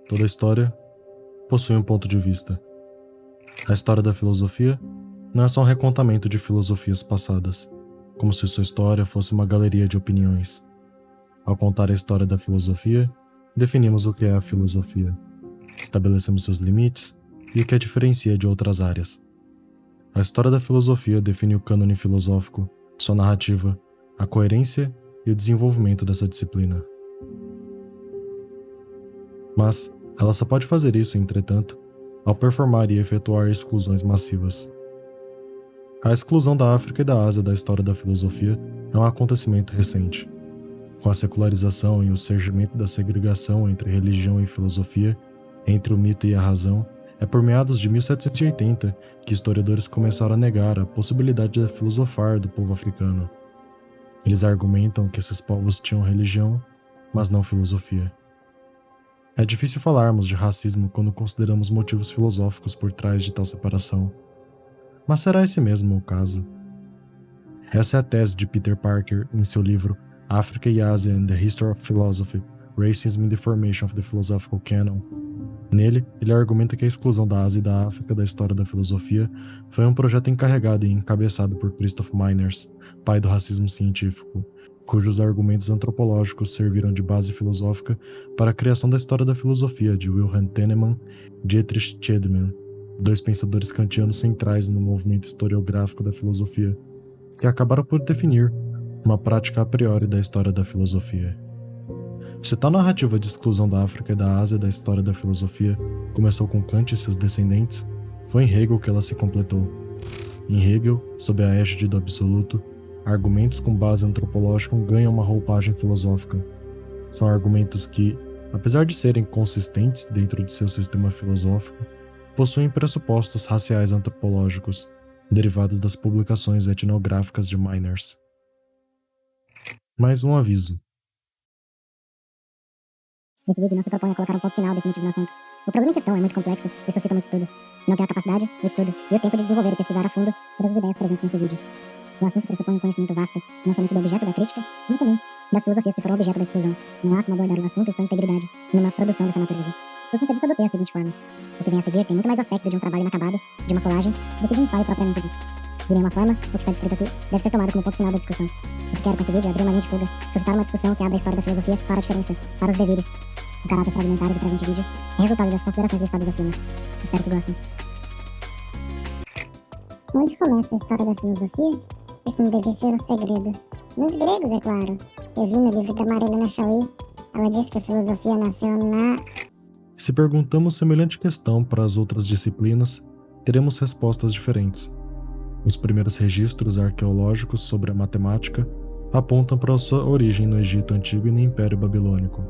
Toda história possui um ponto de vista. A história da filosofia não é só um recontamento de filosofias passadas, como se sua história fosse uma galeria de opiniões. Ao contar a história da filosofia, definimos o que é a filosofia, estabelecemos seus limites e o que a diferencia de outras áreas. A história da filosofia define o cânone filosófico, sua narrativa, a coerência e o desenvolvimento dessa disciplina. Mas ela só pode fazer isso, entretanto, ao performar e efetuar exclusões massivas. A exclusão da África e da Ásia da história da filosofia é um acontecimento recente. Com a secularização e o surgimento da segregação entre religião e filosofia, entre o mito e a razão, é por meados de 1780 que historiadores começaram a negar a possibilidade de filosofar do povo africano. Eles argumentam que esses povos tinham religião, mas não filosofia. É difícil falarmos de racismo quando consideramos motivos filosóficos por trás de tal separação. Mas será esse mesmo o caso? Essa é a tese de Peter Parker em seu livro África e Ásia and the History of Philosophy, Racism in the Formation of the Philosophical Canon. Nele, ele argumenta que a exclusão da Ásia e da África da história da filosofia foi um projeto encarregado e encabeçado por Christoph Meiners, pai do racismo científico, cujos argumentos antropológicos serviram de base filosófica para a criação da história da filosofia de Wilhelm Tennemann e Dietrich Tiedemann, dois pensadores kantianos centrais no movimento historiográfico da filosofia, que acabaram por definir uma prática a priori da história da filosofia. Se tal narrativa de exclusão da África e da Ásia da história da filosofia começou com Kant e seus descendentes, foi em Hegel que ela se completou. Em Hegel, sob a égide do absoluto, argumentos com base antropológica ganham uma roupagem filosófica. São argumentos que, apesar de serem consistentes dentro de seu sistema filosófico, possuem pressupostos raciais antropológicos, derivados das publicações etnográficas de Meiners. Mais um aviso. Esse vídeo não se propõe a colocar um ponto final definitivo no assunto. O problema em questão é muito complexo e suscita muito estudo. Não tenho a capacidade, o estudo e o tempo de desenvolver e pesquisar a fundo todas as ideias presentes nesse vídeo. O assunto pressupõe um conhecimento vasto, não somente do objeto da crítica, mas também das filosofias que foram objeto da exclusão. Não há como abordar o assunto e sua integridade numa produção dessa natureza. Por conta disso, adotei a seguinte forma. O que vem a seguir tem muito mais aspecto de um trabalho inacabado, de uma colagem, do que de um ensaio propriamente dito. De nenhuma forma, o que está descrito aqui deve ser tomado como ponto final da discussão. O que quero com esse vídeo é abrir uma linha de fuga, suscitar uma discussão que abra a história da filosofia para a diferença, para os devires. O caráter fragmentário do presente vídeo é resultado das considerações listadas acima. Espero que gostem. Onde começa a história da filosofia? Isso não deve ser um segredo. Nos gregos, é claro. Eu vi no livro da Marilena Chauí. Ela diz que a filosofia nasceu na... Se perguntamos semelhante questão para as outras disciplinas, teremos respostas diferentes. Os primeiros registros arqueológicos sobre a matemática apontam para sua origem no Egito Antigo e no Império Babilônico.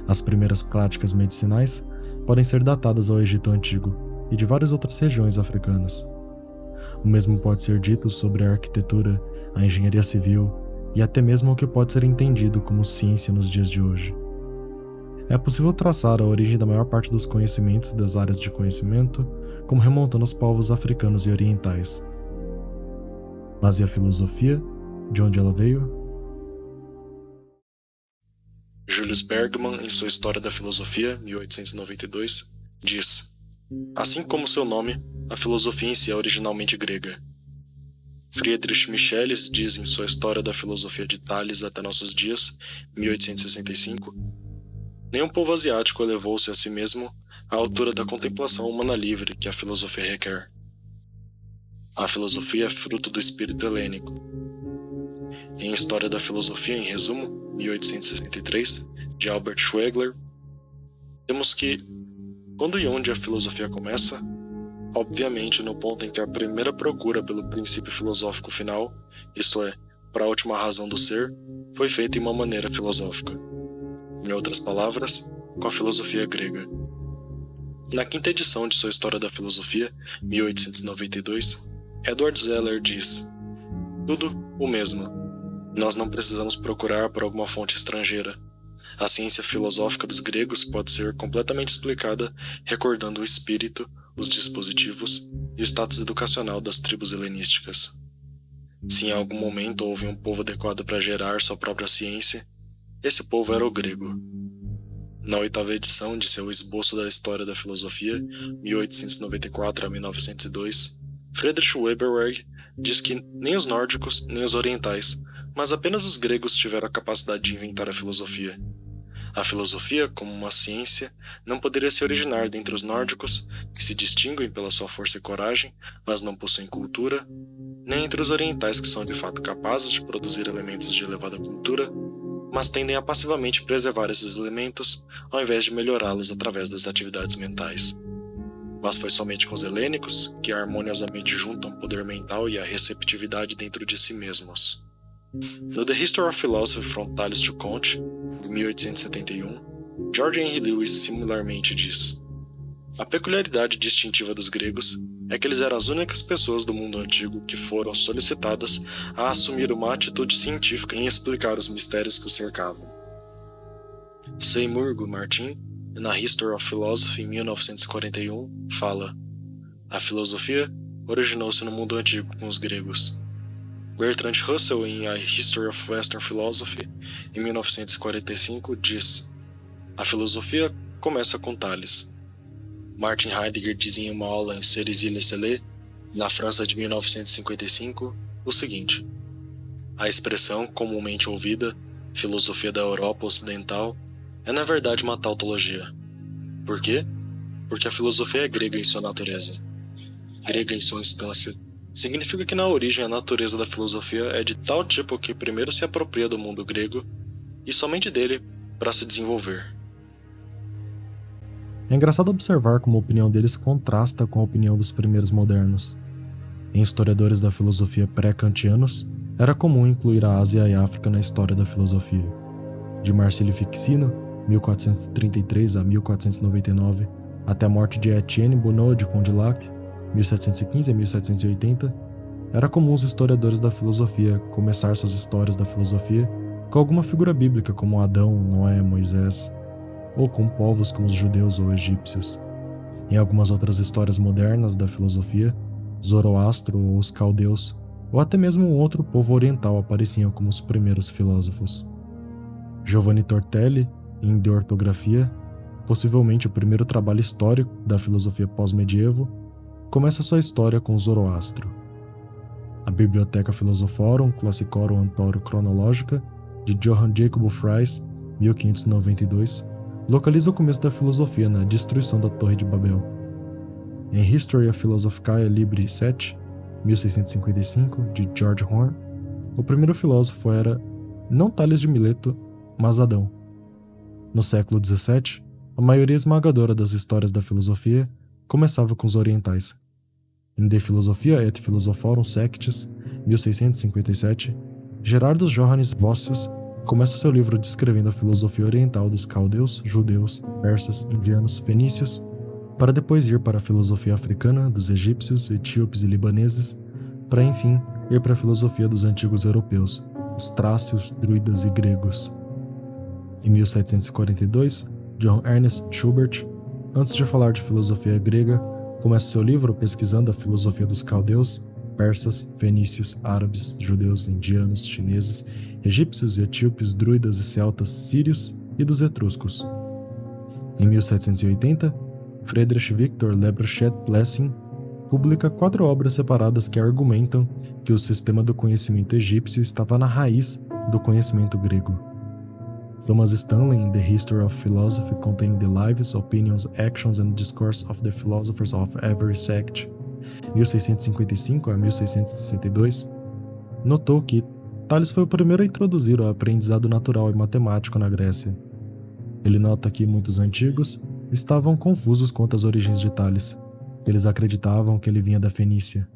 As primeiras práticas medicinais podem ser datadas ao Egito Antigo e de várias outras regiões africanas. O mesmo pode ser dito sobre a arquitetura, a engenharia civil e até mesmo o que pode ser entendido como ciência nos dias de hoje. É possível traçar a origem da maior parte dos conhecimentos das áreas de conhecimento como remontando aos povos africanos e orientais. Mas e a filosofia? De onde ela veio? Julius Bergman, em sua História da Filosofia, 1892, diz: assim como seu nome, a filosofia em si é originalmente grega. Friedrich Michelis diz em sua História da Filosofia de Tales até nossos dias, 1865, nenhum povo asiático elevou-se a si mesmo à altura da contemplação humana livre que a filosofia requer. A filosofia é fruto do espírito helênico. Em História da Filosofia, em resumo, 1863, de Albert Schweigler, temos que, quando e onde a filosofia começa, obviamente no ponto em que a primeira procura pelo princípio filosófico final, isto é, para a última razão do ser, foi feita em uma maneira filosófica. Em outras palavras, com a filosofia grega. Na quinta edição de sua História da Filosofia, 1892, Edward Zeller diz: tudo o mesmo. Nós não precisamos procurar por alguma fonte estrangeira. A ciência filosófica dos gregos pode ser completamente explicada recordando o espírito, os dispositivos e o status educacional das tribos helenísticas. Se em algum momento houve um povo adequado para gerar sua própria ciência, esse povo era o grego. Na 8ª edição de seu Esboço da História da Filosofia, 1894 a 1902, Friedrich Weberweg diz que nem os nórdicos nem os orientais, mas apenas os gregos tiveram a capacidade de inventar a filosofia. A filosofia, como uma ciência, não poderia se originar dentre os nórdicos, que se distinguem pela sua força e coragem, mas não possuem cultura, nem entre os orientais, que são de fato capazes de produzir elementos de elevada cultura, mas tendem a passivamente preservar esses elementos, ao invés de melhorá-los através das atividades mentais. Mas foi somente com os helênicos que harmoniosamente juntam o poder mental e a receptividade dentro de si mesmos. No The History of Philosophy from Thales to Comte, de 1871, George Henry Lewis similarmente diz: a peculiaridade distintiva dos gregos é que eles eram as únicas pessoas do mundo antigo que foram solicitadas a assumir uma atitude científica em explicar os mistérios que os cercavam. Seymour Martin, na History of Philosophy, em 1941, fala: a filosofia originou-se no mundo antigo com os gregos. Bertrand Russell, em A History of Western Philosophy, em 1945, diz: a filosofia começa com Tales. Martin Heidegger diz em uma aula em Cerisy-le-Celé, na França de 1955, o seguinte: a expressão comumente ouvida, filosofia da Europa Ocidental, é na verdade uma tautologia. Por quê? Porque a filosofia é grega em sua natureza. Grega em sua instância. Significa que na origem a natureza da filosofia é de tal tipo que primeiro se apropria do mundo grego e somente dele para se desenvolver. É engraçado observar como a opinião deles contrasta com a opinião dos primeiros modernos. Em historiadores da filosofia pré-kantianos, era comum incluir a Ásia e a África na história da filosofia. De Marsilio Ficino, 1433 a 1499, até a morte de Etienne Bonnot de Condillac, 1715 a 1780, era comum os historiadores da filosofia começar suas histórias da filosofia com alguma figura bíblica como Adão, Noé, Moisés, ou com povos como os judeus ou egípcios. Em algumas outras histórias modernas da filosofia, Zoroastro ou os caldeus, ou até mesmo um outro povo oriental apareciam como os primeiros filósofos. Giovanni Tortelli, em De Ortografia, possivelmente o primeiro trabalho histórico da filosofia pós-medievo, começa sua história com Zoroastro. A Bibliotheca Philosophorum Classicorum Antorum Chronologica, de Johann Jacob Fries, 1592, localiza o começo da filosofia na destruição da Torre de Babel. Em History of Philosophicae Libri 7, 1655, de George Horne, o primeiro filósofo era não Tales de Mileto, mas Adão. No século XVII, a maioria esmagadora das histórias da filosofia começava com os orientais. Em De Philosophia et Philosophorum Sectis, 1657, Gerardus Johannes Vossius começa seu livro descrevendo a filosofia oriental dos caldeus, judeus, persas, indianos, fenícios, para depois ir para a filosofia africana dos egípcios, etíopes e libaneses, para enfim ir para a filosofia dos antigos europeus, os trácios, druidas e gregos. Em 1742, John Ernest Schubert, antes de falar de filosofia grega, começa seu livro pesquisando a filosofia dos caldeus, persas, fenícios, árabes, judeus, indianos, chineses, egípcios, etíopes, druidas e celtas, sírios e dos etruscos. Em 1780, Friedrich Victor Lebrecht Lessing publica 4 obras separadas que argumentam que o sistema do conhecimento egípcio estava na raiz do conhecimento grego. Thomas Stanley, in The History of Philosophy, containing the lives, opinions, actions and discourse of the philosophers of every sect, 1655 a 1662, notou que Tales foi o primeiro a introduzir o aprendizado natural e matemático na Grécia. Ele nota que muitos antigos estavam confusos quanto às origens de Tales. Eles acreditavam que ele vinha da Fenícia.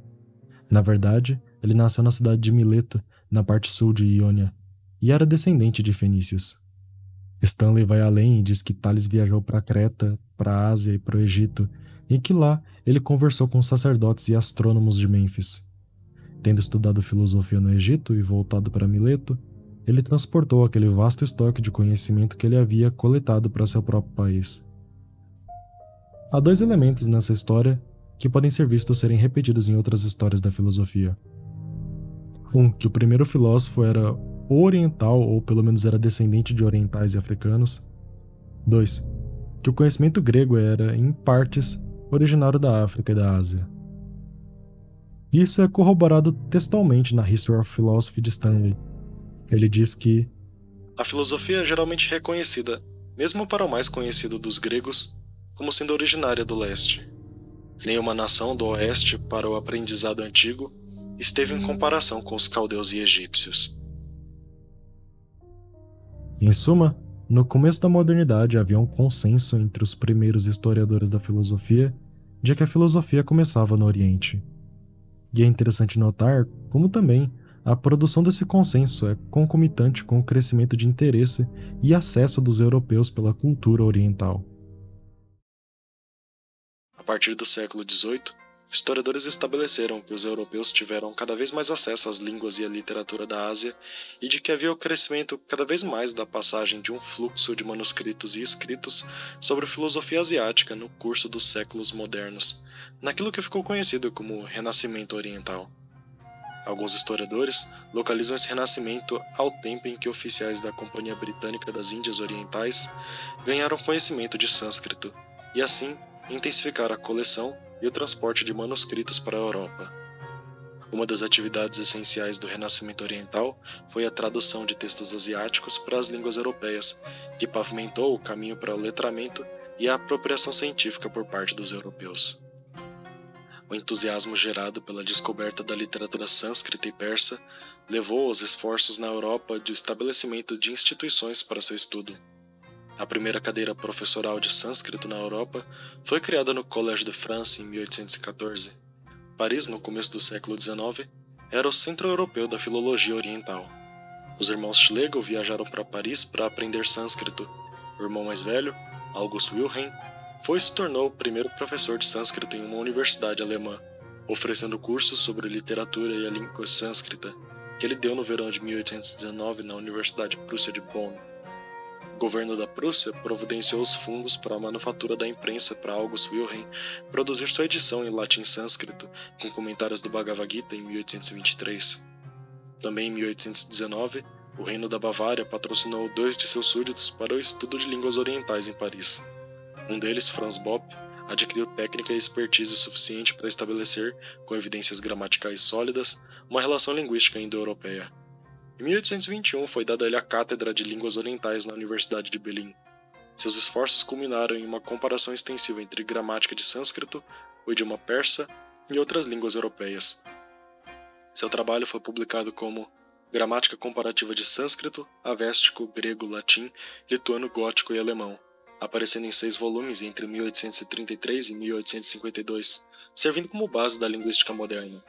Na verdade, ele nasceu na cidade de Mileto, na parte sul de Iônia, e era descendente de fenícios. Stanley vai além e diz que Tales viajou para Creta, para a Ásia e para o Egito, e que lá ele conversou com os sacerdotes e astrônomos de Mênfis. Tendo estudado filosofia no Egito e voltado para Mileto, ele transportou aquele vasto estoque de conhecimento que ele havia coletado para seu próprio país. Há 2 elementos nessa história que podem ser vistos serem repetidos em outras histórias da filosofia. Que o primeiro filósofo era oriental, ou pelo menos era descendente de orientais e africanos. 2. Que o conhecimento grego era, em partes, originário da África e da Ásia. Isso é corroborado textualmente na History of Philosophy de Stanley. Ele diz que a filosofia é geralmente reconhecida, mesmo para o mais conhecido dos gregos, como sendo originária do leste. Nenhuma nação do oeste para o aprendizado antigo esteve em comparação com os caldeus e egípcios. Em suma, no começo da modernidade havia um consenso entre os primeiros historiadores da filosofia de que a filosofia começava no Oriente. E é interessante notar como também a produção desse consenso é concomitante com o crescimento de interesse e acesso dos europeus pela cultura oriental. A partir do século XVIII, historiadores estabeleceram que os europeus tiveram cada vez mais acesso às línguas e à literatura da Ásia e de que havia o crescimento cada vez mais da passagem de um fluxo de manuscritos e escritos sobre filosofia asiática no curso dos séculos modernos, naquilo que ficou conhecido como Renascimento Oriental. Alguns historiadores localizam esse renascimento ao tempo em que oficiais da Companhia Britânica das Índias Orientais ganharam conhecimento de sânscrito e, assim, intensificaram a coleção e o transporte de manuscritos para a Europa. Uma das atividades essenciais do Renascimento Oriental foi a tradução de textos asiáticos para as línguas europeias, que pavimentou o caminho para o letramento e a apropriação científica por parte dos europeus. O entusiasmo gerado pela descoberta da literatura sânscrita e persa levou aos esforços na Europa de estabelecimento de instituições para seu estudo. A primeira cadeira professoral de sânscrito na Europa foi criada no Collège de France em 1814. Paris, no começo do século XIX, era o centro europeu da filologia oriental. Os irmãos Schlegel viajaram para Paris para aprender sânscrito. O irmão mais velho, August Wilhelm, foi e se tornou o primeiro professor de sânscrito em uma universidade alemã, oferecendo cursos sobre literatura e a língua sânscrita, que ele deu no verão de 1819 na Universidade Prússia de Bonn. O governo da Prússia providenciou os fundos para a manufatura da imprensa para August Wilhelm produzir sua edição em latim sânscrito, com comentários do Bhagavad Gita em 1823. Também em 1819, o Reino da Bavária patrocinou 2 de seus súditos para o estudo de línguas orientais em Paris. Um deles, Franz Bopp, adquiriu técnica e expertise suficiente para estabelecer, com evidências gramaticais sólidas, uma relação linguística indo-europeia. Em 1821 foi dada a ele a cátedra de línguas orientais na Universidade de Berlim. Seus esforços culminaram em uma comparação extensiva entre gramática de sânscrito, o idioma persa e outras línguas europeias. Seu trabalho foi publicado como Gramática Comparativa de Sânscrito, Avéstico, Grego, Latim, Lituano, Gótico e Alemão, aparecendo em 6 volumes entre 1833 e 1852, servindo como base da linguística moderna.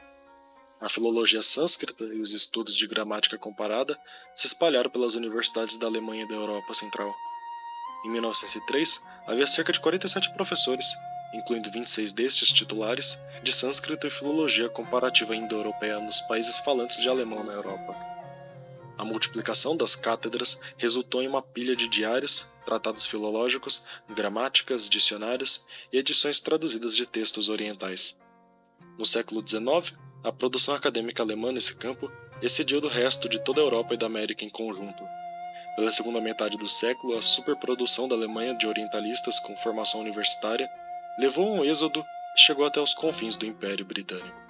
A filologia sânscrita e os estudos de gramática comparada se espalharam pelas universidades da Alemanha e da Europa Central. Em 1903, havia cerca de 47 professores, incluindo 26 destes titulares, de sânscrito e filologia comparativa indo-europeia nos países falantes de alemão na Europa. A multiplicação das cátedras resultou em uma pilha de diários, tratados filológicos, gramáticas, dicionários e edições traduzidas de textos orientais. No século XIX, a produção acadêmica alemã nesse campo excediu do resto de toda a Europa e da América em conjunto. Pela segunda metade do século, a superprodução da Alemanha de orientalistas com formação universitária levou a um êxodo e chegou até os confins do Império Britânico.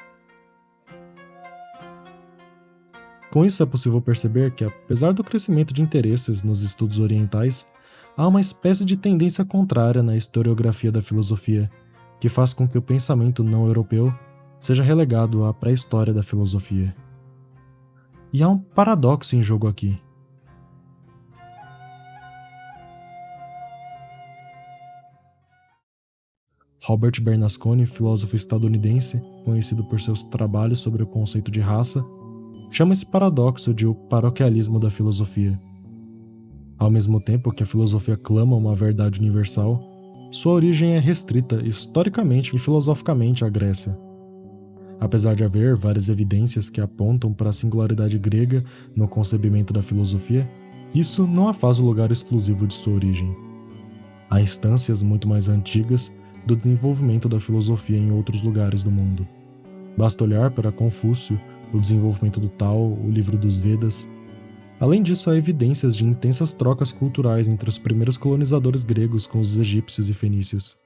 Com isso é possível perceber que, apesar do crescimento de interesses nos estudos orientais, há uma espécie de tendência contrária na historiografia da filosofia, que faz com que o pensamento não europeu seja relegado à pré-história da filosofia. E há um paradoxo em jogo aqui. Robert Bernasconi, filósofo estadunidense, conhecido por seus trabalhos sobre o conceito de raça, chama esse paradoxo de o paroquialismo da filosofia. Ao mesmo tempo que a filosofia clama uma verdade universal, sua origem é restrita historicamente e filosoficamente à Grécia. Apesar de haver várias evidências que apontam para a singularidade grega no concebimento da filosofia, isso não a faz o lugar exclusivo de sua origem. Há instâncias muito mais antigas do desenvolvimento da filosofia em outros lugares do mundo. Basta olhar para Confúcio, o desenvolvimento do Tao, o livro dos Vedas. Além disso, há evidências de intensas trocas culturais entre os primeiros colonizadores gregos com os egípcios e fenícios.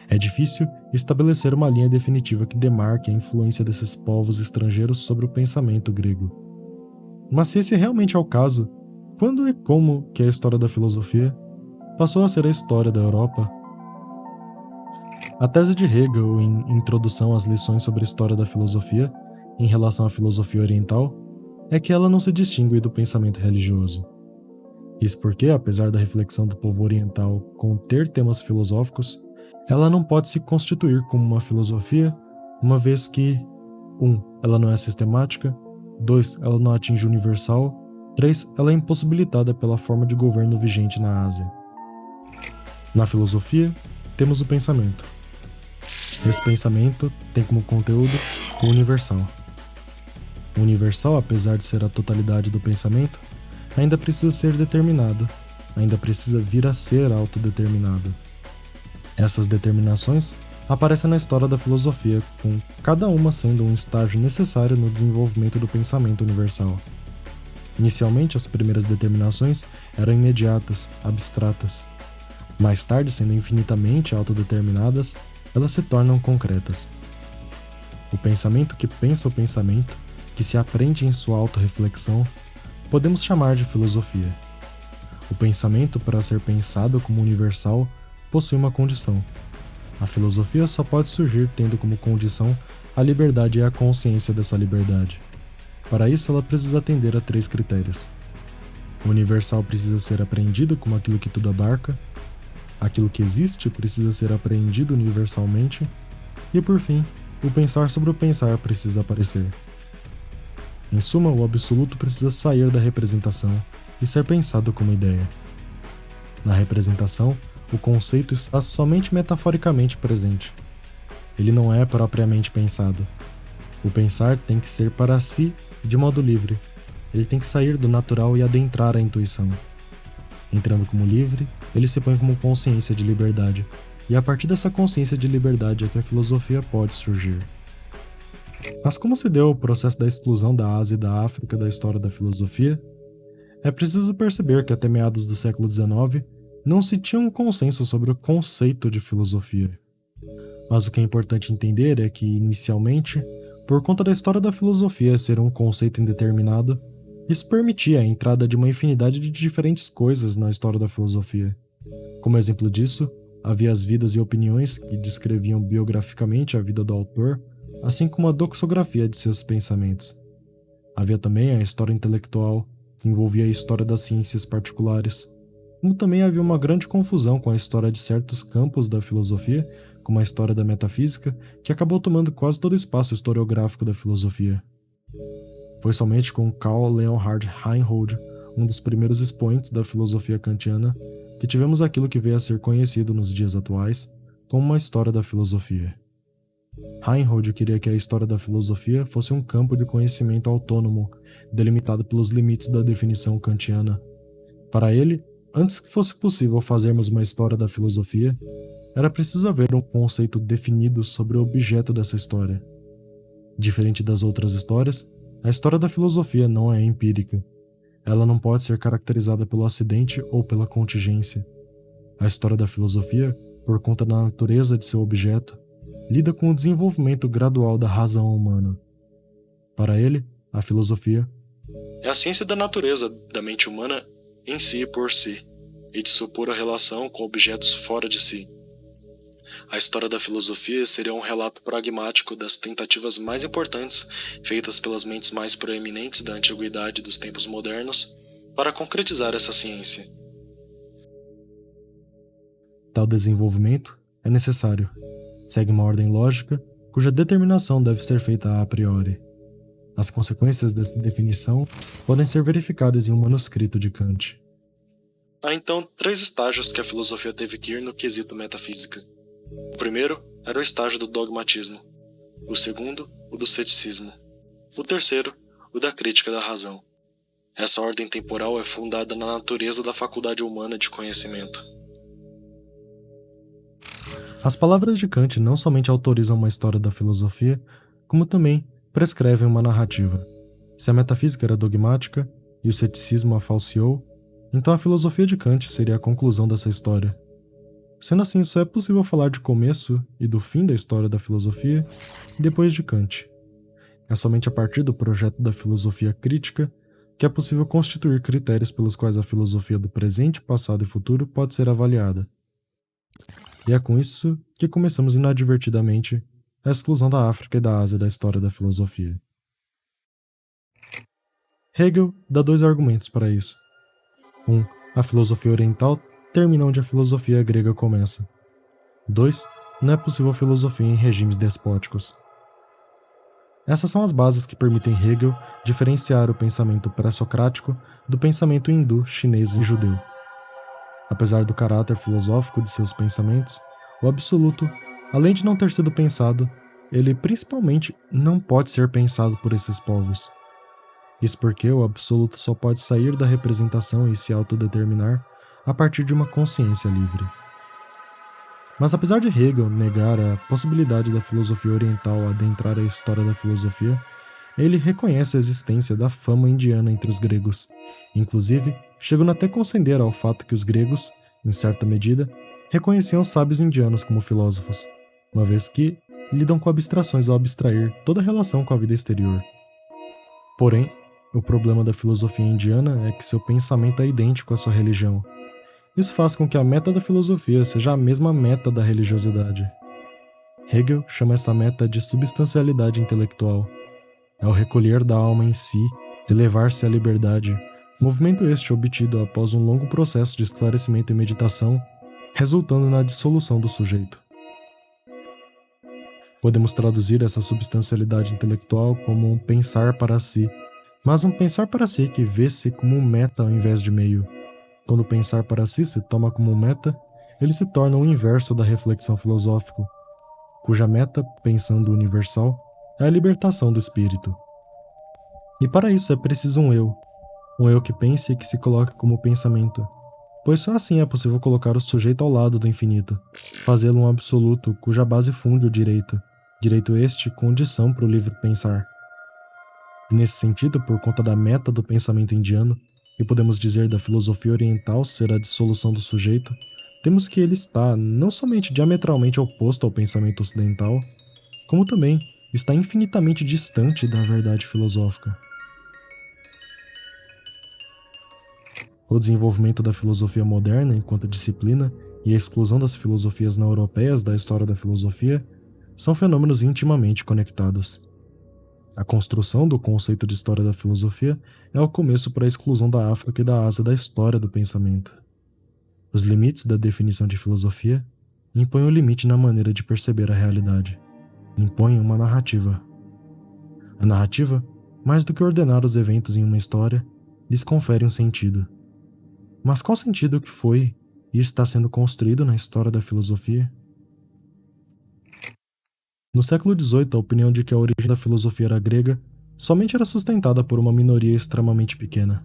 É difícil estabelecer uma linha definitiva que demarque a influência desses povos estrangeiros sobre o pensamento grego. Mas se esse realmente é o caso, quando e como que a história da filosofia passou a ser a história da Europa? A tese de Hegel em Introdução às Lições sobre a História da Filosofia, em relação à filosofia oriental, é que ela não se distingue do pensamento religioso. Isso porque, apesar da reflexão do povo oriental conter temas filosóficos, ela não pode se constituir como uma filosofia, uma vez que 1. Ela não é sistemática, 2. Ela não atinge o universal, 3. Ela é impossibilitada pela forma de governo vigente na Ásia. Na filosofia, temos o pensamento. Esse pensamento tem como conteúdo o universal. O universal, apesar de ser a totalidade do pensamento, ainda precisa ser determinado, ainda precisa vir a ser autodeterminado. Essas determinações aparecem na história da filosofia, com cada uma sendo um estágio necessário no desenvolvimento do pensamento universal. Inicialmente, as primeiras determinações eram imediatas, abstratas. Mais tarde, sendo infinitamente autodeterminadas, elas se tornam concretas. O pensamento que pensa o pensamento, que se aprende em sua autorreflexão, podemos chamar de filosofia. O pensamento, para ser pensado como universal, possui uma condição. A filosofia só pode surgir tendo como condição a liberdade e a consciência dessa liberdade. Para isso, ela precisa atender a 3 critérios. O universal precisa ser apreendido como aquilo que tudo abarca, aquilo que existe precisa ser apreendido universalmente, e por fim, o pensar sobre o pensar precisa aparecer. Em suma, o absoluto precisa sair da representação e ser pensado como ideia. Na representação, o conceito está somente metaforicamente presente. Ele não é propriamente pensado. O pensar tem que ser para si de modo livre. Ele tem que sair do natural e adentrar a intuição. Entrando como livre, ele se põe como consciência de liberdade, e a partir dessa consciência de liberdade é que a filosofia pode surgir. Mas como se deu o processo da exclusão da Ásia e da África da história da filosofia? É preciso perceber que até meados do século XIX não se tinha um consenso sobre o conceito de filosofia. Mas o que é importante entender é que, inicialmente, por conta da história da filosofia ser um conceito indeterminado, isso permitia a entrada de uma infinidade de diferentes coisas na história da filosofia. Como exemplo disso, havia as vidas e opiniões que descreviam biograficamente a vida do autor, assim como a doxografia de seus pensamentos. Havia também a história intelectual, que envolvia a história das ciências particulares, como também havia uma grande confusão com a história de certos campos da filosofia, como a história da metafísica, que acabou tomando quase todo o espaço historiográfico da filosofia. Foi somente com Karl Leonhard Reinhold, um dos primeiros expoentes da filosofia kantiana, que tivemos aquilo que veio a ser conhecido nos dias atuais como uma história da filosofia. Reinhold queria que a história da filosofia fosse um campo de conhecimento autônomo, delimitado pelos limites da definição kantiana. Para ele, antes que fosse possível fazermos uma história da filosofia, era preciso haver um conceito definido sobre o objeto dessa história. Diferente das outras histórias, a história da filosofia não é empírica. Ela não pode ser caracterizada pelo acidente ou pela contingência. A história da filosofia, por conta da natureza de seu objeto, lida com o desenvolvimento gradual da razão humana. Para ele, a filosofia é a ciência da natureza da mente humana em si e por si, e de sua pura relação com objetos fora de si. A história da filosofia seria um relato pragmático das tentativas mais importantes feitas pelas mentes mais proeminentes da antiguidade e dos tempos modernos para concretizar essa ciência. Tal desenvolvimento é necessário. Segue uma ordem lógica, cuja determinação deve ser feita a priori. As consequências dessa definição podem ser verificadas em um manuscrito de Kant. Há então 3 estágios que a filosofia teve que ir no quesito metafísica. O primeiro era o estágio do dogmatismo, o segundo, o do ceticismo, o terceiro, o da crítica da razão. Essa ordem temporal é fundada na natureza da faculdade humana de conhecimento. As palavras de Kant não somente autorizam uma história da filosofia, como também prescrevem uma narrativa. Se a metafísica era dogmática, e o ceticismo a falseou, então a filosofia de Kant seria a conclusão dessa história. Sendo assim, só é possível falar de começo e do fim da história da filosofia depois de Kant. É somente a partir do projeto da filosofia crítica que é possível constituir critérios pelos quais a filosofia do presente, passado e futuro pode ser avaliada. E é com isso que começamos inadvertidamente a exclusão da África e da Ásia da história da filosofia. Hegel dá 2 argumentos para isso. 1. A filosofia oriental termina onde a filosofia grega começa. 2. Não é possível filosofia em regimes despóticos. Essas são as bases que permitem Hegel diferenciar o pensamento pré-socrático do pensamento hindu, chinês e judeu. Apesar do caráter filosófico de seus pensamentos, o absoluto, além de não ter sido pensado, ele principalmente não pode ser pensado por esses povos. Isso porque o absoluto só pode sair da representação e se autodeterminar a partir de uma consciência livre. Mas apesar de Hegel negar a possibilidade da filosofia oriental adentrar a história da filosofia, ele reconhece a existência da fama indiana entre os gregos, inclusive chegando até conceder ao fato que os gregos, em certa medida, reconheciam os sábios indianos como filósofos, uma vez que lidam com abstrações ao abstrair toda relação com a vida exterior. Porém, o problema da filosofia indiana é que seu pensamento é idêntico à sua religião. Isso faz com que a meta da filosofia seja a mesma meta da religiosidade. Hegel chama essa meta de substancialidade intelectual. É o recolher da alma em si, elevar-se à liberdade, movimento este obtido após um longo processo de esclarecimento e meditação, resultando na dissolução do sujeito. Podemos traduzir essa substancialidade intelectual como um pensar para si, mas um pensar para si que vê-se como meta ao invés de meio. Quando pensar para si se toma como meta, ele se torna o inverso da reflexão filosófica, cuja meta, pensando universal, é a libertação do espírito. E para isso é preciso um eu que pense e que se coloque como pensamento, pois só assim é possível colocar o sujeito ao lado do infinito, fazê-lo um absoluto cuja base funde o direito este condição para o livre pensar. Nesse sentido, por conta da meta do pensamento indiano, e podemos dizer da filosofia oriental ser a dissolução do sujeito, temos que ele está não somente diametralmente oposto ao pensamento ocidental, como também está infinitamente distante da verdade filosófica. O desenvolvimento da filosofia moderna enquanto disciplina e a exclusão das filosofias não europeias da história da filosofia são fenômenos intimamente conectados. A construção do conceito de história da filosofia é o começo para a exclusão da África e da Ásia da história do pensamento. Os limites da definição de filosofia impõem o limite na maneira de perceber a realidade. Impõem uma narrativa. A narrativa, mais do que ordenar os eventos em uma história, lhes confere um sentido. Mas qual sentido que foi e está sendo construído na história da filosofia? No século XVIII, a opinião de que a origem da filosofia era grega somente era sustentada por uma minoria extremamente pequena.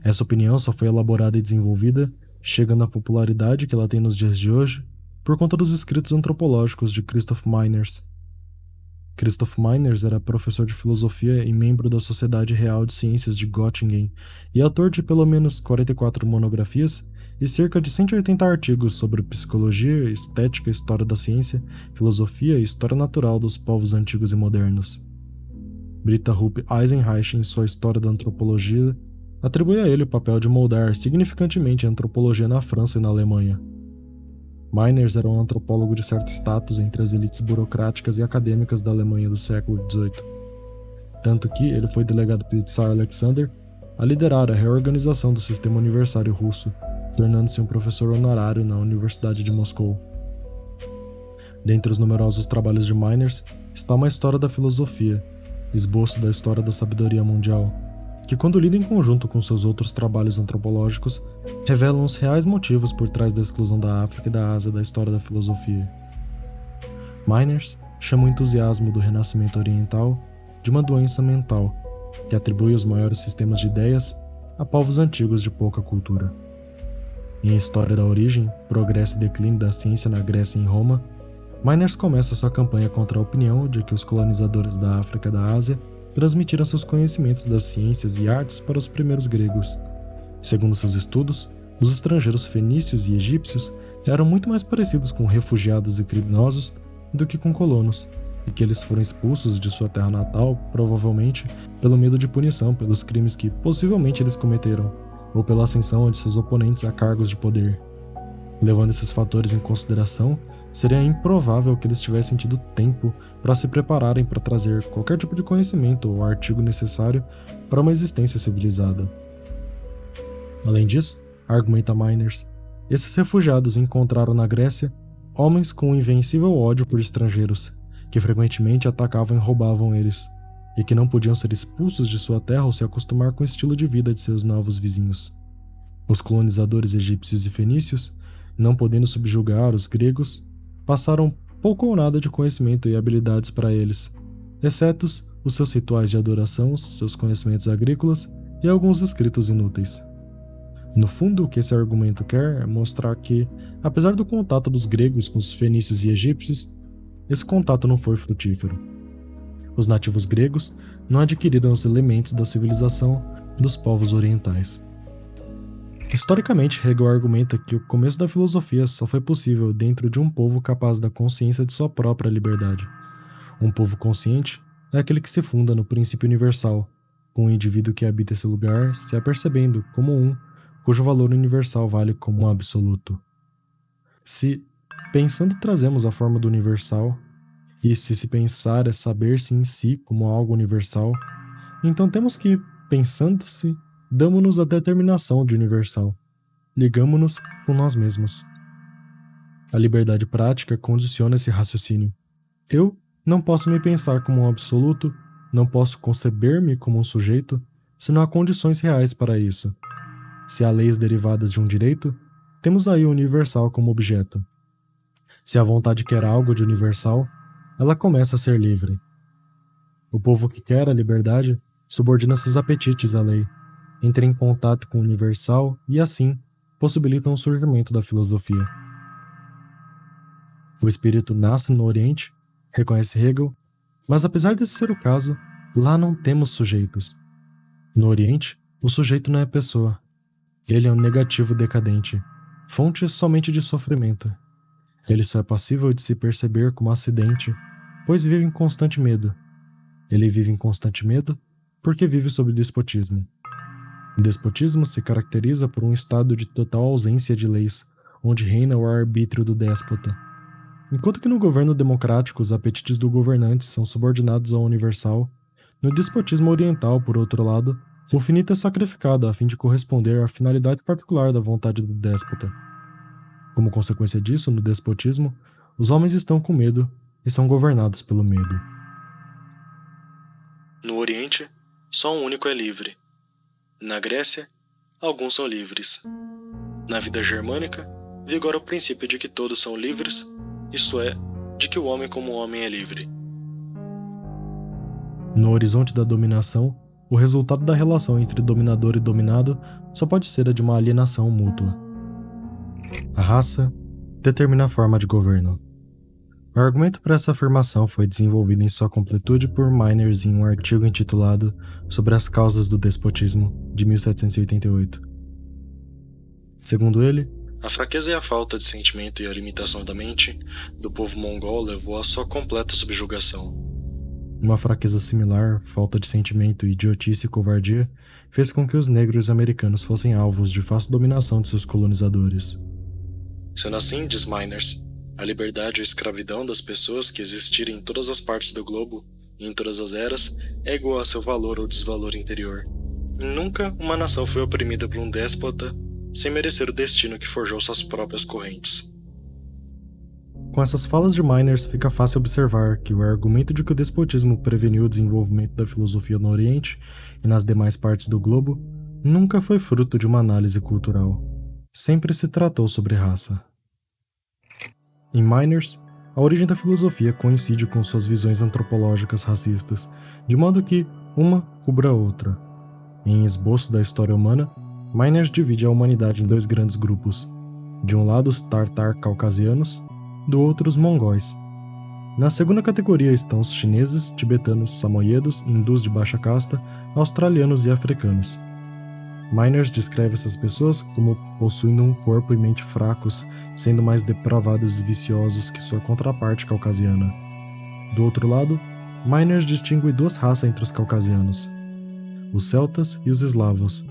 Essa opinião só foi elaborada e desenvolvida, chegando à popularidade que ela tem nos dias de hoje, por conta dos escritos antropológicos de Christoph Meiners. Christoph Meiners era professor de filosofia e membro da Sociedade Real de Ciências de Göttingen e autor de pelo menos 44 monografias e cerca de 180 artigos sobre psicologia, estética, história da ciência, filosofia e história natural dos povos antigos e modernos. Britta Rupp Eisenreich, em sua História da Antropologia, atribui a ele o papel de moldar significantemente a antropologia na França e na Alemanha. Meiners era um antropólogo de certo status entre as elites burocráticas e acadêmicas da Alemanha do século XVIII. Tanto que ele foi delegado pelo Tsar Alexander a liderar a reorganização do sistema universitário russo, tornando-se um professor honorário na Universidade de Moscou. Dentre os numerosos trabalhos de Meiners está uma história da filosofia, esboço da história da sabedoria mundial, que, quando lido em conjunto com seus outros trabalhos antropológicos, revelam os reais motivos por trás da exclusão da África e da Ásia da história da filosofia. Meiners chama o entusiasmo do Renascimento Oriental de uma doença mental, que atribui os maiores sistemas de ideias a povos antigos de pouca cultura. Em História da Origem, Progresso e Declínio da Ciência na Grécia e em Roma, Meiners começa sua campanha contra a opinião de que os colonizadores da África e da Ásia transmitiram seus conhecimentos das ciências e artes para os primeiros gregos. Segundo seus estudos, os estrangeiros fenícios e egípcios eram muito mais parecidos com refugiados e criminosos do que com colonos, e que eles foram expulsos de sua terra natal, provavelmente pelo medo de punição pelos crimes que possivelmente eles cometeram, ou pela ascensão de seus oponentes a cargos de poder. Levando esses fatores em consideração, seria improvável que eles tivessem tido tempo para se prepararem para trazer qualquer tipo de conhecimento ou artigo necessário para uma existência civilizada. Além disso, argumenta Miners, esses refugiados encontraram na Grécia homens com um invencível ódio por estrangeiros, que frequentemente atacavam e roubavam eles, e que não podiam ser expulsos de sua terra ou se acostumar com o estilo de vida de seus novos vizinhos. Os colonizadores egípcios e fenícios, não podendo subjugar os gregos, passaram pouco ou nada de conhecimento e habilidades para eles, exceto os seus rituais de adoração, seus conhecimentos agrícolas e alguns escritos inúteis. No fundo, o que esse argumento quer é mostrar que, apesar do contato dos gregos com os fenícios e egípcios, esse contato não foi frutífero. Os nativos gregos não adquiriram os elementos da civilização dos povos orientais. Historicamente, Hegel argumenta que o começo da filosofia só foi possível dentro de um povo capaz da consciência de sua própria liberdade. Um povo consciente é aquele que se funda no princípio universal, com o indivíduo que habita esse lugar se apercebendo como um, cujo valor universal vale como um absoluto. Se, pensando, trazemos a forma do universal, e se pensar é saber-se em si como algo universal, então temos que, pensando-se, damos-nos a determinação de universal. Ligamo-nos com nós mesmos. A liberdade prática condiciona esse raciocínio. Eu não posso me pensar como um absoluto, não posso conceber-me como um sujeito, se não há condições reais para isso. Se há leis derivadas de um direito, temos aí o universal como objeto. Se a vontade quer algo de universal, ela começa a ser livre. O povo que quer a liberdade subordina seus apetites à lei, entra em contato com o universal e, assim, possibilitam o surgimento da filosofia. O espírito nasce no Oriente, reconhece Hegel, mas apesar desse ser o caso, lá não temos sujeitos. No Oriente, o sujeito não é pessoa. Ele é um negativo decadente, fonte somente de sofrimento. Ele só é passível de se perceber como acidente, pois vive em constante medo. Ele vive em constante medo porque vive sob despotismo. O despotismo se caracteriza por um estado de total ausência de leis, onde reina o arbítrio do déspota. Enquanto que no governo democrático os apetites do governante são subordinados ao universal, no despotismo oriental, por outro lado, o finito é sacrificado a fim de corresponder à finalidade particular da vontade do déspota. Como consequência disso, no despotismo, os homens estão com medo e são governados pelo medo. No Oriente, só um único é livre. Na Grécia, alguns são livres. Na vida germânica, vigora o princípio de que todos são livres, isto é, de que o homem como homem é livre. No horizonte da dominação, o resultado da relação entre dominador e dominado só pode ser a de uma alienação mútua. A raça determina a forma de governo. O argumento para essa afirmação foi desenvolvido em sua completude por Miners em um artigo intitulado Sobre as Causas do Despotismo, de 1788. Segundo ele, a fraqueza e a falta de sentimento e a limitação da mente do povo mongol levou à sua completa subjugação. Uma fraqueza similar, falta de sentimento, idiotice e covardia, fez com que os negros americanos fossem alvos de fácil dominação de seus colonizadores. Sendo assim, diz Miners, a liberdade ou escravidão das pessoas que existirem em todas as partes do globo e em todas as eras é igual a seu valor ou desvalor interior. E nunca uma nação foi oprimida por um déspota sem merecer o destino que forjou suas próprias correntes. Com essas falas de Miners, fica fácil observar que o argumento de que o despotismo preveniu o desenvolvimento da filosofia no Oriente e nas demais partes do globo nunca foi fruto de uma análise cultural. Sempre se tratou sobre raça. Em Miners, a origem da filosofia coincide com suas visões antropológicas racistas, de modo que uma cubra a outra. Em Esboço da História Humana, Miners divide a humanidade em dois grandes grupos. De um lado, os tartar caucasianos, do outro, os mongóis. Na segunda categoria estão os chineses, tibetanos, samoyedos, hindus de baixa casta, australianos e africanos. Miners descreve essas pessoas como possuindo um corpo e mente fracos, sendo mais depravados e viciosos que sua contraparte caucasiana. Do outro lado, Miners distingue duas raças entre os caucasianos: os celtas e os eslavos.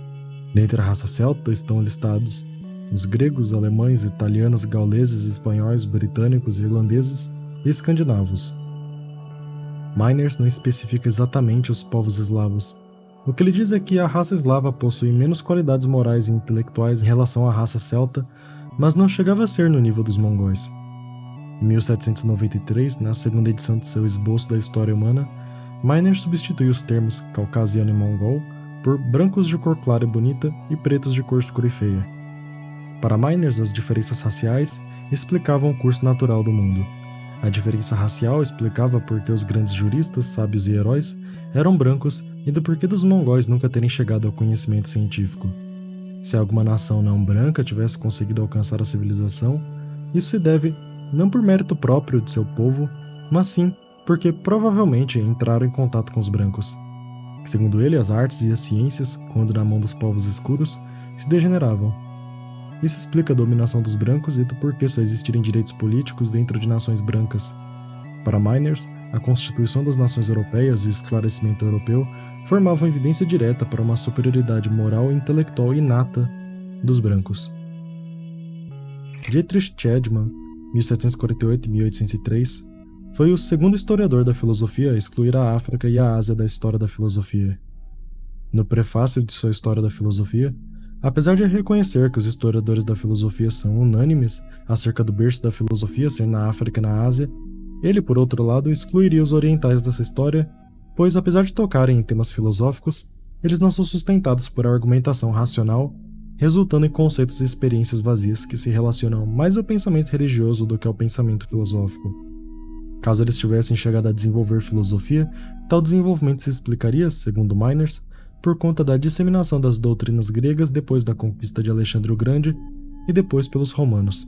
Dentre a raça celta estão listados os gregos, alemães, italianos, gauleses, espanhóis, britânicos, irlandeses e escandinavos. Miners não especifica exatamente os povos eslavos. O que ele diz é que a raça eslava possui menos qualidades morais e intelectuais em relação à raça celta, mas não chegava a ser no nível dos mongóis. Em 1793, na segunda edição de seu Esboço da História Humana, Miners substituiu os termos caucasiano e mongol por brancos de cor clara e bonita e pretos de cor escura e feia. Para Miners, as diferenças raciais explicavam o curso natural do mundo. A diferença racial explicava por que os grandes juristas, sábios e heróis eram brancos e do porquê dos mongóis nunca terem chegado ao conhecimento científico. Se alguma nação não branca tivesse conseguido alcançar a civilização, isso se deve não por mérito próprio de seu povo, mas sim porque provavelmente entraram em contato com os brancos. Segundo ele, as artes e as ciências, quando na mão dos povos escuros, se degeneravam. Isso explica a dominação dos brancos e do porquê só existirem direitos políticos dentro de nações brancas. Para Miners, a Constituição das Nações Europeias e o esclarecimento europeu formavam evidência direta para uma superioridade moral e intelectual inata dos brancos. Dietrich Chadman, 1748-1803, foi o segundo historiador da filosofia a excluir a África e a Ásia da história da filosofia. No prefácio de sua História da Filosofia, apesar de reconhecer que os historiadores da filosofia são unânimes acerca do berço da filosofia ser na África e na Ásia, ele, por outro lado, excluiria os orientais dessa história, pois, apesar de tocarem em temas filosóficos, eles não são sustentados por argumentação racional, resultando em conceitos e experiências vazias que se relacionam mais ao pensamento religioso do que ao pensamento filosófico. Caso eles tivessem chegado a desenvolver filosofia, tal desenvolvimento se explicaria, segundo Miners, por conta da disseminação das doutrinas gregas depois da conquista de Alexandre o Grande e depois pelos romanos.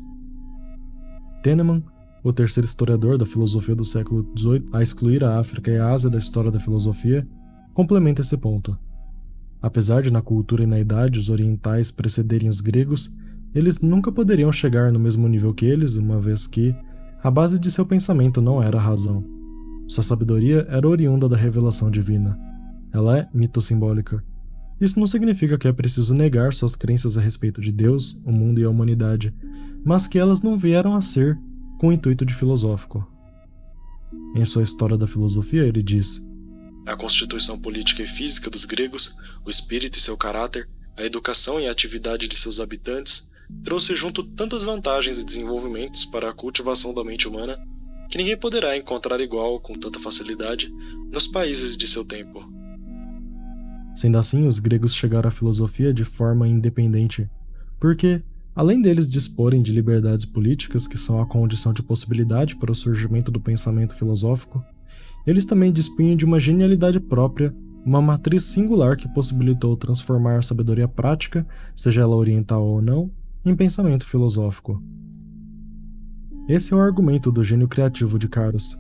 Tennemann, o terceiro historiador da filosofia do século XVIII a excluir a África e a Ásia da história da filosofia, complementa esse ponto. Apesar de na cultura e na idade os orientais precederem os gregos, eles nunca poderiam chegar no mesmo nível que eles, uma vez que a base de seu pensamento não era a razão. Sua sabedoria era oriunda da revelação divina. Ela é mitosimbólica. Isso não significa que é preciso negar suas crenças a respeito de Deus, o mundo e a humanidade, mas que elas não vieram a ser com o intuito de filosófico. Em sua História da Filosofia, ele diz: a constituição política e física dos gregos, o espírito e seu caráter, a educação e a atividade de seus habitantes, trouxe junto tantas vantagens e desenvolvimentos para a cultivação da mente humana que ninguém poderá encontrar igual com tanta facilidade nos países de seu tempo. Sendo assim, os gregos chegaram à filosofia de forma independente, porque, além deles disporem de liberdades políticas que são a condição de possibilidade para o surgimento do pensamento filosófico, eles também dispunham de uma genialidade própria, uma matriz singular que possibilitou transformar a sabedoria prática, seja ela oriental ou não, em pensamento filosófico. Esse é o argumento do gênio criativo de Carus.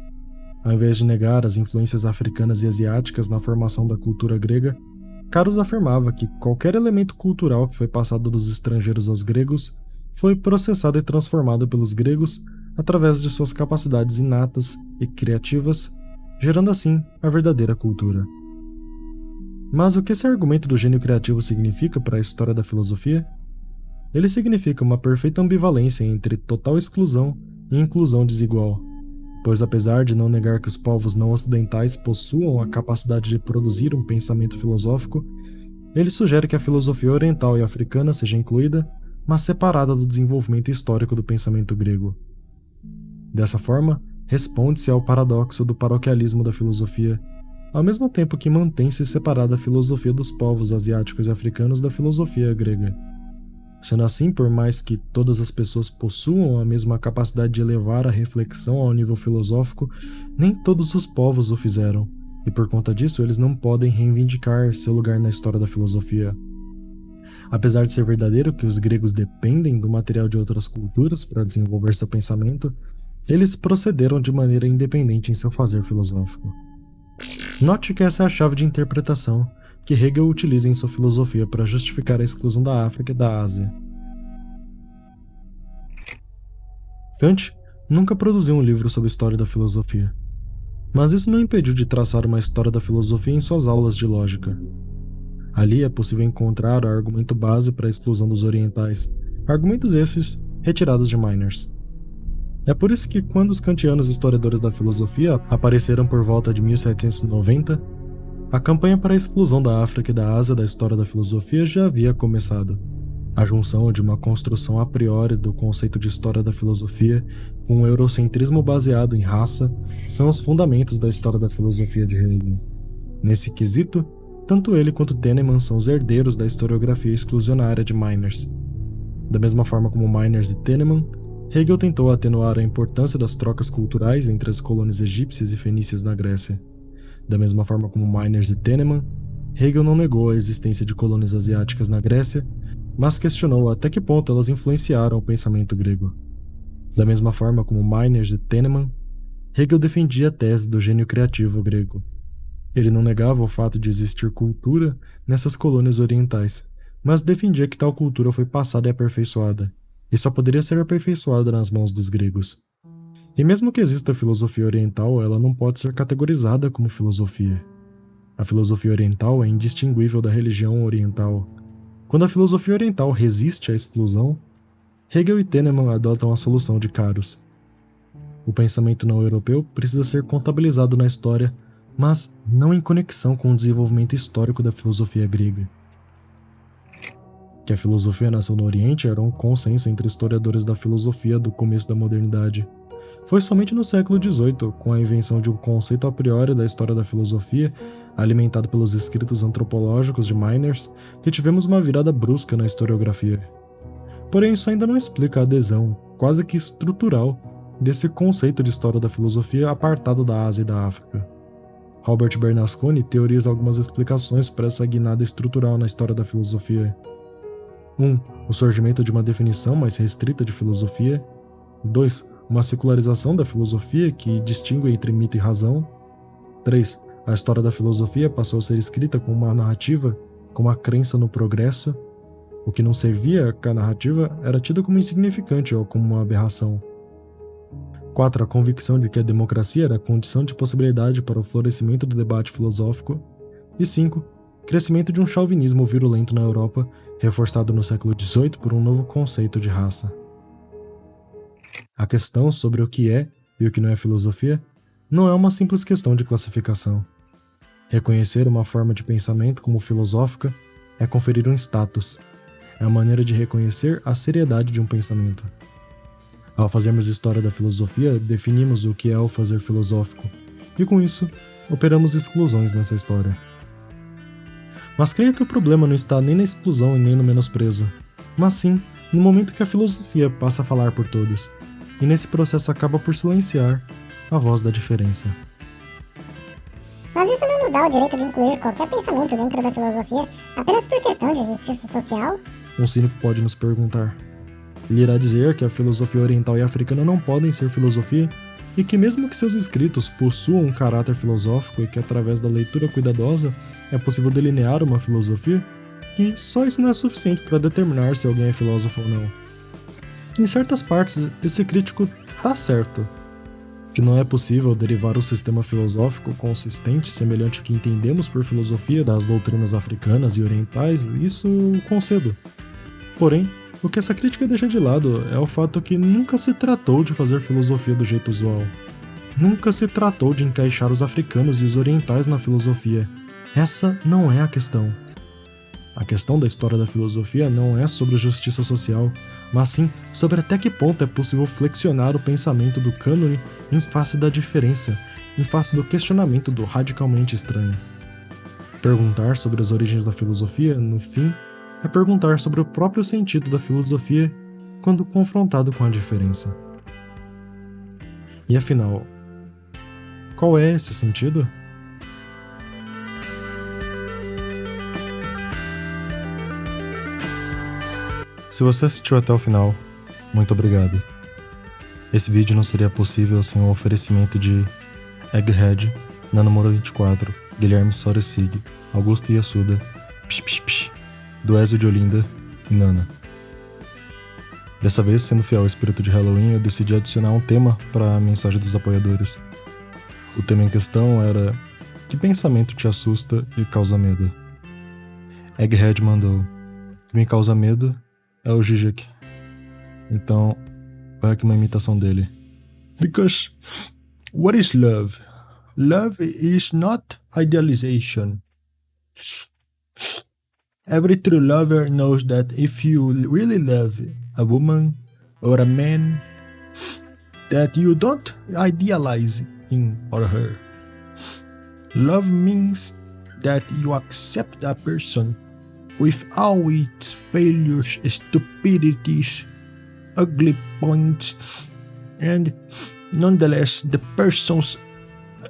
Ao invés de negar as influências africanas e asiáticas na formação da cultura grega, Carus afirmava que qualquer elemento cultural que foi passado dos estrangeiros aos gregos foi processado e transformado pelos gregos através de suas capacidades inatas e criativas, gerando assim a verdadeira cultura. Mas o que esse argumento do gênio criativo significa para a história da filosofia? Ele significa uma perfeita ambivalência entre total exclusão e inclusão desigual, pois apesar de não negar que os povos não ocidentais possuam a capacidade de produzir um pensamento filosófico, ele sugere que a filosofia oriental e africana seja incluída, mas separada do desenvolvimento histórico do pensamento grego. Dessa forma, responde-se ao paradoxo do paroquialismo da filosofia, ao mesmo tempo que mantém-se separada a filosofia dos povos asiáticos e africanos da filosofia grega. Sendo assim, por mais que todas as pessoas possuam a mesma capacidade de elevar a reflexão ao nível filosófico, nem todos os povos o fizeram, e por conta disso eles não podem reivindicar seu lugar na história da filosofia. Apesar de ser verdadeiro que os gregos dependem do material de outras culturas para desenvolver seu pensamento, Eles procederam de maneira independente em seu fazer filosófico. Note que essa é a chave de interpretação que Hegel utiliza em sua filosofia para justificar a exclusão da África e da Ásia. Kant nunca produziu um livro sobre história da filosofia, mas isso não impediu de traçar uma história da filosofia em suas aulas de lógica. Ali é possível encontrar o argumento base para a exclusão dos orientais, argumentos esses retirados de Meiners. É por isso que, quando os kantianos historiadores da filosofia apareceram por volta de 1790, a campanha para a exclusão da África e da Ásia da história da filosofia já havia começado. A junção de uma construção a priori do conceito de história da filosofia com um eurocentrismo baseado em raça são os fundamentos da história da filosofia de Hegel. Nesse quesito, tanto ele quanto Tennemann são os herdeiros da historiografia exclusionária de Meiners. Da mesma forma como Meiners e Tennemann, Hegel tentou atenuar a importância das trocas culturais entre as colônias egípcias e fenícias na Grécia. Da mesma forma como Meiners e Tennemann, Hegel não negou a existência de colônias asiáticas na Grécia, mas questionou até que ponto elas influenciaram o pensamento grego. Da mesma forma como Meiners e Tennemann, Hegel defendia a tese do gênio criativo grego. Ele não negava o fato de existir cultura nessas colônias orientais, mas defendia que tal cultura foi passada e aperfeiçoada, e só poderia ser aperfeiçoada nas mãos dos gregos. E mesmo que exista filosofia oriental, ela não pode ser categorizada como filosofia. A filosofia oriental é indistinguível da religião oriental. Quando a filosofia oriental resiste à exclusão, Hegel e Tennemann adotam a solução de Kárus. O pensamento não europeu precisa ser contabilizado na história, mas não em conexão com o desenvolvimento histórico da filosofia grega. Que a filosofia nasceu no Oriente era um consenso entre historiadores da filosofia do começo da modernidade. Foi somente no século XVIII, com a invenção de um conceito a priori da história da filosofia, alimentado pelos escritos antropológicos de Meiners, que tivemos uma virada brusca na historiografia. Porém, isso ainda não explica a adesão, quase que estrutural, desse conceito de história da filosofia apartado da Ásia e da África. Robert Bernasconi teoriza algumas explicações para essa guinada estrutural na história da filosofia. 1. O surgimento de uma definição mais restrita de filosofia. 2. Uma secularização da filosofia que distingue entre mito e razão. 3. A história da filosofia passou a ser escrita como uma narrativa, com uma crença no progresso. O que não servia à narrativa era tido como insignificante ou como uma aberração. 4. A convicção de que a democracia era a condição de possibilidade para o florescimento do debate filosófico. E 5. Crescimento de um chauvinismo virulento na Europa, reforçado no século XVIII por um novo conceito de raça. A questão sobre o que é e o que não é filosofia não é uma simples questão de classificação. Reconhecer uma forma de pensamento como filosófica é conferir um status. É a maneira de reconhecer a seriedade de um pensamento. Ao fazermos história da filosofia, definimos o que é o fazer filosófico, e com isso, operamos exclusões nessa história. Mas creio que o problema não está nem na exclusão e nem no menosprezo, mas sim no momento que a filosofia passa a falar por todos, e nesse processo acaba por silenciar a voz da diferença. Mas isso não nos dá o direito de incluir qualquer pensamento dentro da filosofia apenas por questão de justiça social? Um cínico pode nos perguntar. Ele irá dizer que a filosofia oriental e africana não podem ser filosofia e que mesmo que seus escritos possuam um caráter filosófico e que através da leitura cuidadosa é possível delinear uma filosofia, que só isso não é suficiente para determinar se alguém é filósofo ou não. Em certas partes, esse crítico tá certo, que não é possível derivar um sistema filosófico consistente semelhante ao que entendemos por filosofia das doutrinas africanas e orientais, isso concedo. Porém, o que essa crítica deixa de lado é o fato que nunca se tratou de fazer filosofia do jeito usual. Nunca se tratou de encaixar os africanos e os orientais na filosofia. Essa não é a questão. A questão da história da filosofia não é sobre justiça social, mas sim sobre até que ponto é possível flexionar o pensamento do cânone em face da diferença, em face do questionamento do radicalmente estranho. Perguntar sobre as origens da filosofia, no fim, é perguntar sobre o próprio sentido da filosofia quando confrontado com a diferença. E afinal, qual é esse sentido? Se você assistiu até o final, muito obrigado. Esse vídeo não seria possível sem o oferecimento de Egghead, Nanomura24, Guilherme Soresig, Augusto Yasuda, Duésio de Olinda e Nana. Dessa vez, sendo fiel ao espírito de Halloween, eu decidi adicionar um tema para a mensagem dos apoiadores. O tema em questão era: que pensamento te assusta e causa medo? Egghead mandou: o que me causa medo é o Zizek. Então, vai aqui uma imitação dele. Because what is love? Love is not idealization. Every true lover knows that if you really love a woman or a man, that you don't idealize him or her. Love means that you accept a person with all its failures, stupidities, ugly points, and nonetheless the person's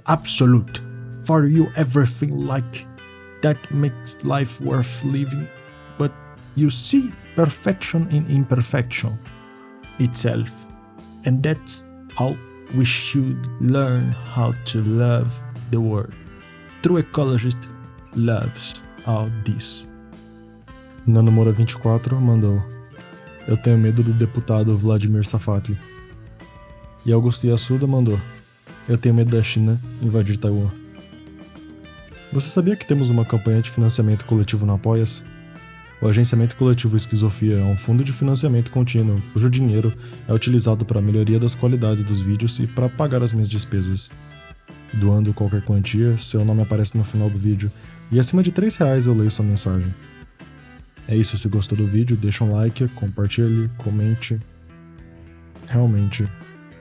absolute for you everything like that makes life worth living, but you see perfection in imperfection itself, and that's how we should learn how to love the world. True ecologist loves all this. Nanomura24 mandou: eu tenho medo do deputado Vladimir Safatli. E Augusto Yasuda mandou: eu tenho medo da China invadir Taiwan. Você sabia que temos uma campanha de financiamento coletivo no Apoia-se? O Agenciamento Coletivo Esquizofia é um fundo de financiamento contínuo, cujo dinheiro é utilizado para a melhoria das qualidades dos vídeos e para pagar as minhas despesas. Doando qualquer quantia, seu nome aparece no final do vídeo, e acima de R$3 eu leio sua mensagem. É isso, se gostou do vídeo, deixa um like, compartilhe, comente. Realmente,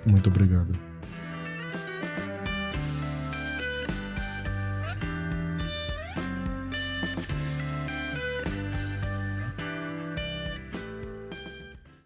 muito obrigado.